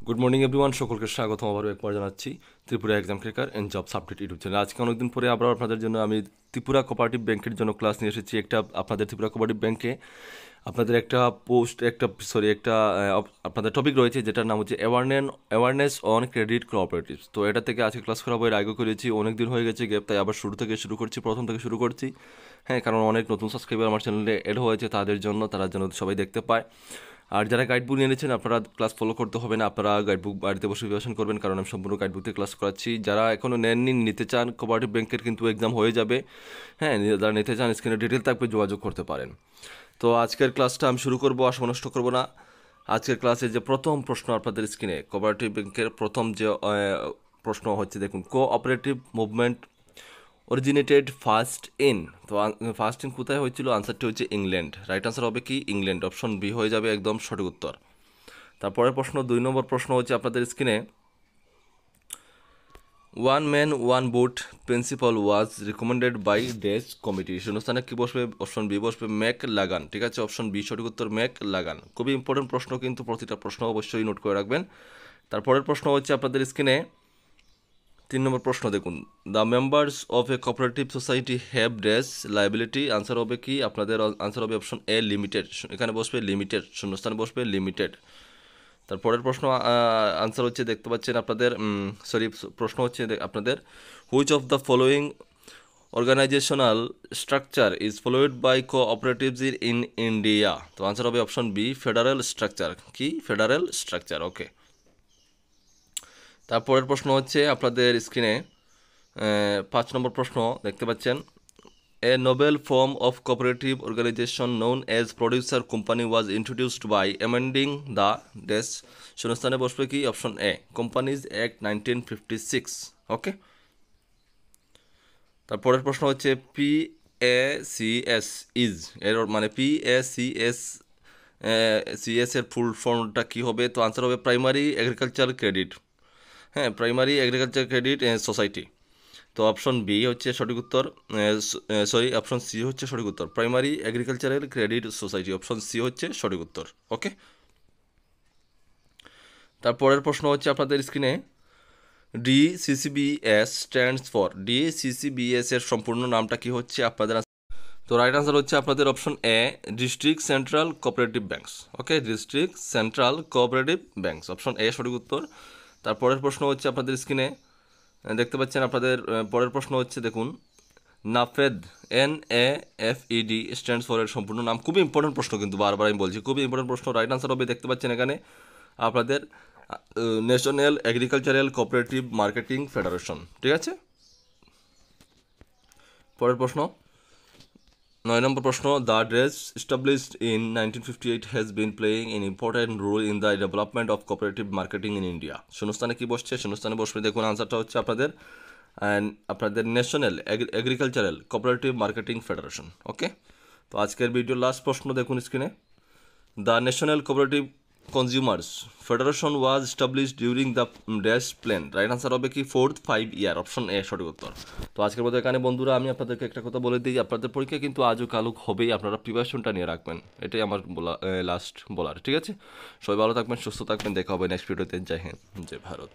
Good morning everyone, সকলকে স্বাগতম আবারও একবার জানাচ্ছি Tripura exam cracker and jobs update YouTube channel. আজকে অনেকদিন পরে আবার আপনাদের জন্য আমি ত্রিপুরা কোঅপারেটিভ ব্যাংকের জন্য ক্লাস নিয়ে এসেছি। আপনাদের ত্রিপুরা কোঅপারেটিভ ব্যাংকে আপনাদের একটা আপনাদের টপিক রয়েছে, যেটার নাম হচ্ছে অ্যাওয়ারনেস অন ক্রেডিট কোঅপারেটিভস। তো এটা থেকে আজকে ক্লাস করাবো। এর আগে করেছি, অনেক দিন হয়ে গেছে গ্যাপ, তাই আবার প্রথম থেকে শুরু করছি। হ্যাঁ, কারণ অনেক নতুন সাবস্ক্রাইবার আমার চ্যানেলে এড হয়েছে, তারা যেন সবাই দেখতে পায়। আর যারা গাইডবুক নিয়ে নিয়েছেন, আপনারা ক্লাস ফলো করতে হবে না, আপনারা গাইডবুক বাড়িতে বসে প্রিপারেশন করবেন, কারণ আমি সম্পূর্ণ গাইডবুক ক্লাস করাচ্ছি। যারা এখনও নিতে চান, কোঅপারেটিভ ব্যাংকের কিন্তু এক্সাম হয়ে যাবে। হ্যাঁ, যারা নিতে চান স্ক্রিনে ডিটেল থাকবে, যোগাযোগ করতে পারেন। তো আজকের ক্লাসটা আমি শুরু করবো, আর সময় নষ্ট করবো না। আজকের ক্লাসে যে প্রথম প্রশ্ন আপনাদের স্ক্রিনে, কোঅপারেটিভ ব্যাংকের প্রথম যে প্রশ্ন হচ্ছে, দেখুন, cooperative movement originated first in. তো ফার্স্ট ইন কোথায় হয়েছিল? আনসারটি হচ্ছে ইংল্যান্ড। রাইট আনসার হবে কি? ইংল্যান্ড। অপশন বি হয়ে যাবে একদম সঠিক উত্তর। তারপরের প্রশ্ন, 2 নম্বর প্রশ্ন হচ্ছে আপনাদের স্ক্রিনে, one man one vote principle was recommended by dash committee. শূন্যস্থানে কি বসবে? অপশন বি বসবে ম্যাক লাগান। ঠিক আছে, অপশন বি সঠিক উত্তর, ম্যাক লাগান। খুবই ইম্পর্টেন্ট প্রশ্ন, কিন্তু প্রতিটা প্রশ্ন অবশ্যই নোট করে রাখবেন। তারপরের প্রশ্ন হচ্ছে আপনাদের স্ক্রিনে 3 নম্বর প্রশ্ন, দেখুন, the members of A cooperative society have dash liability. Answer হবে কি? আপনাদের আনসার হবে অপশন এ, লিমিটেড। এখানে বসবে লিমিটেড, শূন্যস্থানে বসবে লিমিটেড। তারপরের প্রশ্ন আনসার হচ্ছে, দেখতে পাচ্ছেন আপনাদের, প্রশ্ন হচ্ছে আপনাদের, which of the following organizational structure is followed by cooperatives in India. তো আনসার হবে অপশন বি, ফেডারেল স্ট্রাকচার। কি? Federal structure. ওকে। তারপরের প্রশ্ন হচ্ছে আপনাদের স্ক্রিনে 5 নম্বর প্রশ্ন, দেখতে পাচ্ছেন, a novel form of cooperative organization known as producer company was introduced by amending the dash. শূন্যস্থানে বসবে কি? Option A, companies act 1956। Okay. তারপরের প্রশ্ন হচ্ছে, PACS ইজ, এর মানে PACS এর ফুল ফর্মটা কি হবে? তো আনসার হবে প্রাইমারি এগ্রিকালচার ক্রেডিট। হ্যাঁ, প্রাইমারি এগ্রিকালচার ক্রেডিট সোসাইটি। তো অপশন বি হচ্ছে সঠিক উত্তর, অপশন সি হচ্ছে সঠিক উত্তর, primary agricultural credit society. Option C হচ্ছে সঠিক উত্তর। ওকে। তারপরের প্রশ্ন হচ্ছে আপনাদের স্ক্রিনে, DCCBS স্ট্যান্ডস ফর। DCCBS এর সম্পূর্ণ নামটা কি হচ্ছে আপনাদের? তো রাইট আনসার হচ্ছে আপনাদের option A, district central cooperative banks. Okay, district central cooperative banks, option A সঠিক উত্তর। তারপরের প্রশ্ন হচ্ছে আপনাদের স্ক্রিনে, দেখতে পাচ্ছেন আপনাদের পরের প্রশ্ন হচ্ছে, দেখুন, নাফেদ, NAFED স্ট্যান্ডস ফর এর সম্পূর্ণ নাম। খুবই ইম্পর্টেন্ট প্রশ্ন, কিন্তু বারবার আমি বলছি, খুবই ইম্পর্টেন্ট প্রশ্ন। রাইট আনসার হবে, দেখতে পাচ্ছেন এখানে আপনাদের national agricultural cooperative marketing federation. ঠিক আছে। পরের প্রশ্ন, 9 নম্বর প্রশ্ন, the dress established in 1958 has been playing an important role in the development of cooperative marketing in India. শূন্যস্থানে কি বসছে? শূন্যস্থানে বসবে, দেখুন, আনসারটা হচ্ছে আপনাদের national agricultural cooperative marketing federation. Okay. তো আজকের ভিডিওর লাস্ট প্রশ্ন, দেখুন স্ক্রিনে, the national cooperative consumers federation was established during the dash plan. Right answer হবে কি? 4th 5 year. অপশন এ সঠিক উত্তর। তো আজকের মতো এখানে বন্ধুরা, আমি আপনাদেরকে একটা কথা বলে দিই, আপনাদের পরীক্ষা কিন্তু আজও কালও হবেই, আপনারা প্রিপারেশনটা নিয়ে রাখবেন, এটাই আমার লাস্ট বলার। ঠিক আছে, সবাই ভালো থাকবেন, সুস্থ থাকবেন, দেখা হবে নেক্সট ভিডিওতে। জয় হিন্দ, জয় ভারত।